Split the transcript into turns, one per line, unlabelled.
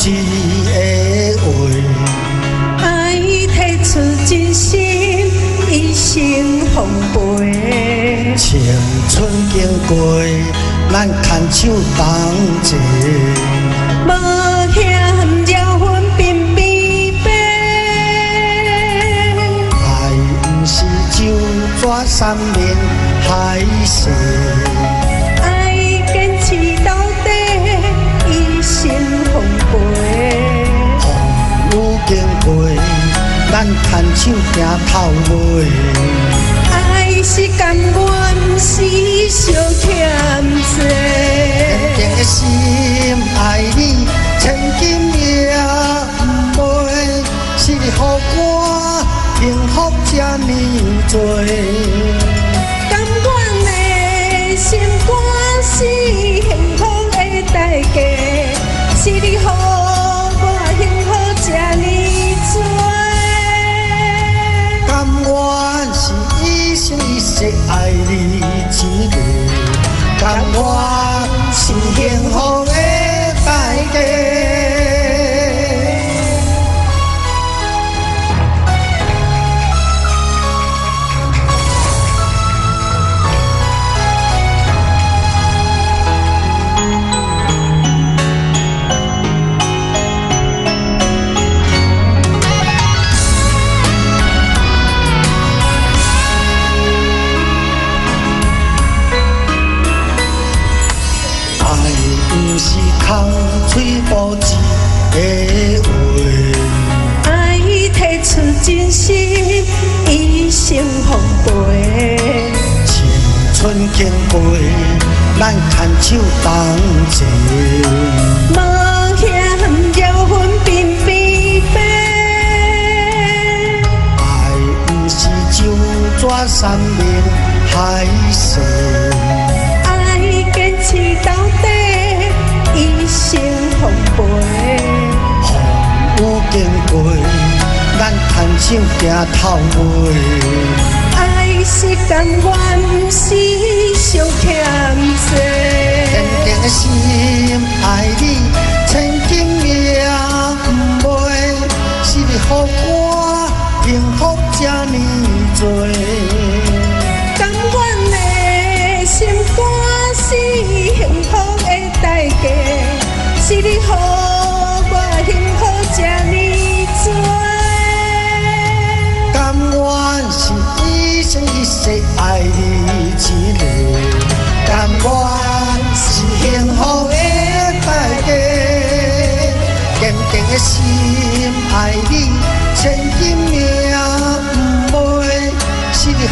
一个话，
爱提出真心，一生奉陪。
青春经过，咱牵手同齐。
无嫌绕阮鬓边白，
爱不是酒泉山盟海誓，
爱坚持到底，一生奉陪。
风雨经过，咱牵手行头尾。
爱是甘愿，是相欠债。
坚定的心爱你，千金也不卖。是你予我幸福这呢多，
甘愿的心肝是幸福的代价，是你予我幸福这呢多。
甘愿是一生一世爱你一个，甘愿是幸福的代价。不是空嘴无一个话，
爱提出真心，一生奉陪。
青春经过，咱牵手同齐。
无嫌绕阮鬓边白，
爱不是酒泉山盟海誓，
爱坚持到底，一生奉陪。
风雨经过，咱牵手行头尾。
爱是甘愿，不是相欠债。
坚定的心爱你，千金也不卖。是你予我幸福这呢多，
甘愿的心肝是幸福的代价，是你予我幸福这呢多。
甘愿是一生一世爱你一个，甘愿是幸福的代价。坚定的心爱你，千金也不卖。是你予